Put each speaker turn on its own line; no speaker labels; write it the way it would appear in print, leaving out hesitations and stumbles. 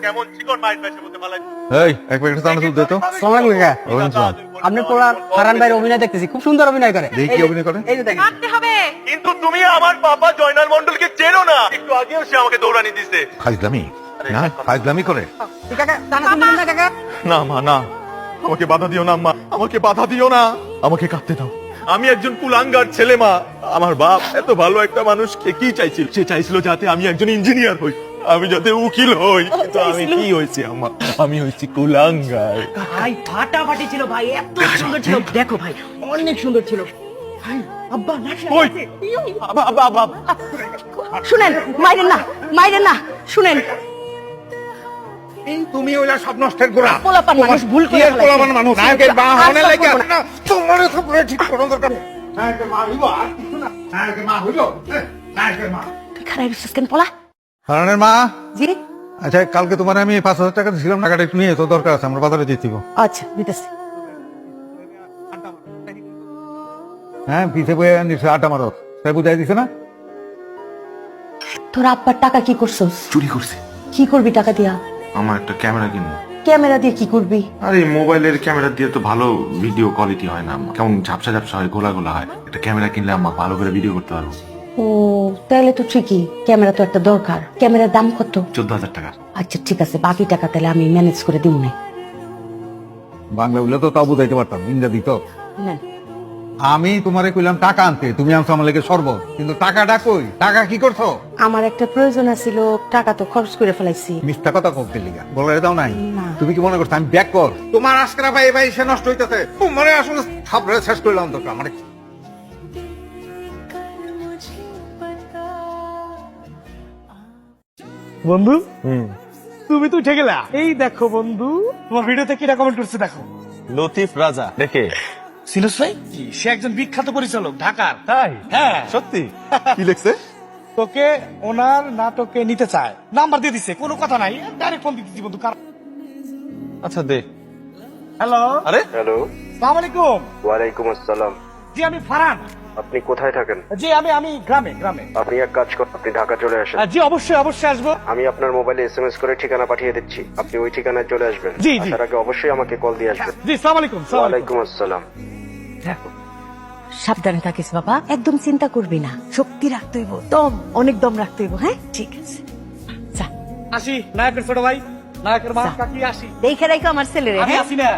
কেমন চিকন মাইট ভাইসে বলতে পারলেন।
এই এক প্যাকেট চানা দুধ দে তো।
আসসালামু আলাইকুম কাকা।
ওয়ালাইকুম আসসালাম।
আপনার পোলার ফারহান ভাইয়ের অভিনয় দেখতেছি, খুব সুন্দর অভিনয় করে।
দেখি কি অভিনয় করে?
এই যে দেখেন।
কাটতে হবে।
কিন্তু তুমি আমার বাবা জয়নাল মন্ডলকে চেনো না। একটু আগেও সে আমাকে দৌড়ানি দিছে।
ফাইজলামি না, ফাইজলামি করে।
এই কাকা টানা তুমি না কাকা।
না মা না, আমাকে বাধা দিও না মা, আমাকে বাধা দিও না, আমাকে কাঁদতে দাও। আমি একজন কুলাঙ্গার ছেলে মা। আমার বাপ এত ভালো একটা মানুষকে কি চাইছিল? সে চাইছিল যাতে আমি একজন ইঞ্জিনিয়ার হই, আমি যাতে উকিল হই। কিন্তু আমি কি হয়েছি আম্মা? আমি হয়েছি কুলাঙ্গার।
ভাই ফাটাফাটি ছিল ভাই, এত সুন্দর ছিল। দেখো ভাই, অনেক সুন্দর ছিল। ভাই, আব্বা নাচে।
ওই বাবা
শুনেন, মাইরেন না, শুনেন।
তুমি ওইলা সব নষ্টের গোড়া।
পোলাপান মানুষ ভুল করে
কি আর
ফেলাইছে।
পোলাপান মানুষ? নায়কের মা
আর
হওয়ার
সব
লাগে
করবো না।
না, তোমার তো পুরো ঠিক করো দরকার। নায়কের মা হইবো আর কিছু না। নায়কের মা হইলো, নায়কের মা।
তুই খারাপ হইছিস কেন পোলা?
হারানের মা,
জি।
আচ্ছা কালকে তোমার আমি 5,000 টাকা দিয়েছিলাম, টাকাটা একটু নিয়ে তো দরকার আছে, আমরা বাজারে যেতে দিব।
আচ্ছা, দিতেছি।
হ্যাঁ পিছে বয়ে নিচ্ছে আটা মারো, তাই বুঝাই দিছে না?
তোর আব্বার টাকা কি করছস?
চুরি করছে।
কি করবি টাকা দিয়া?
আমার একটা ক্যামেরা কিনবো।
ক্যামেরা দিয়ে কি করবি?
আরে মোবাইলের ক্যামেরা দিয়ে তো ভালো ভিডিও কোয়ালিটি হয় না আম্মা, কেমন ঝাপসা ঝাপসা হয়, গোলা গোলা হয়। একটা ক্যামেরা কিনলে আম্মা ভালো করে ভিডিও করতে পারবো।
ও, তাহলে তো ঠিকই, ক্যামেরা তো একটা দরকার। ক্যামেরার দাম কত?
14,000 টাকা।
আচ্ছা ঠিক আছে, বাকি টাকা তাহলে আমি ম্যানেজ করে দিব না।
বাংলা বললে তো তাও বুঝাইতে পারতাম, ইংরেজি তো।
নেন।
আমি তোমারে কইলাম টাকা আনতে, তুমি আনছো আমার লেগে শরবত, কিন্তু টাকাটা কই? টাকা কি করছো?
আমার একটা প্রয়োজন ছিল, টাকা তো খরচ করে ফেলাইছি।
মিথ্যা কথা কইতে লিগা বলে দাও নাই।
না।
তুমি কি মনে করছো আমি ব্যাক কর? তোমার আজকেরা ভাই ভাই সে নষ্ট হইতাছে, তোমারে আসলে সবরে শেষ করলাম তো আমার।
বন্ধু তুমি তো উঠে গেলা। এই দেখো বন্ধু, তোমার ভিডিওতে কি কমেন্ট করছে দেখো।
লতিফ রাজা দেখে
সিনুস ভাই, সে একজন বিখ্যাত পরিচালক ঢাকার। তাই? হ্যাঁ
সত্যি? কি লিখছে?
তোকে ওনার নাটকে নিতে চায়, নাম্বার দিয়ে দিছে, কোনো কথা নাই, ডাইরেক্ট ফোন দিতেছি বন্ধু।
আচ্ছা দে।
হ্যালো,
আরে
হ্যালো,
সালাম আলাইকুম।
ওয়ালাইকুম আসসালাম।
জি আমি ফারহান।
আপনি কোথায় থাকেন?
জি আমি গ্রামে।
আপনি এক কাজ করুন, আপনি ঢাকা চলে আসেন।
জি অবশ্যই আসবো।
আমি আপনার মোবাইলে এসএমএস করে ঠিকানা পাঠিয়ে দিচ্ছি, আপনি ওই ঠিকানায় চলে আসবেন।
জি।
আসার আগে অবশ্যই আমাকে কল দিয়ে আসবেন।
জি সালাম আলাইকুম।
ওয়ালাইকুম আসসালাম।
সাবধানে থাকিস বাবা, একদম চিন্তা করবি না। শক্তি রাখতে হইব, দম, অনেক দম রাখতে হইব। হ্যাঁ ঠিক আছে, যা।
আসি, নায়কের ছোট ভাই, নায়কের মা
যা।
কাকি, আসি।
দেখে রাখো আমার ছেলেরে।
আমি
হ্যাঁ
আসি না।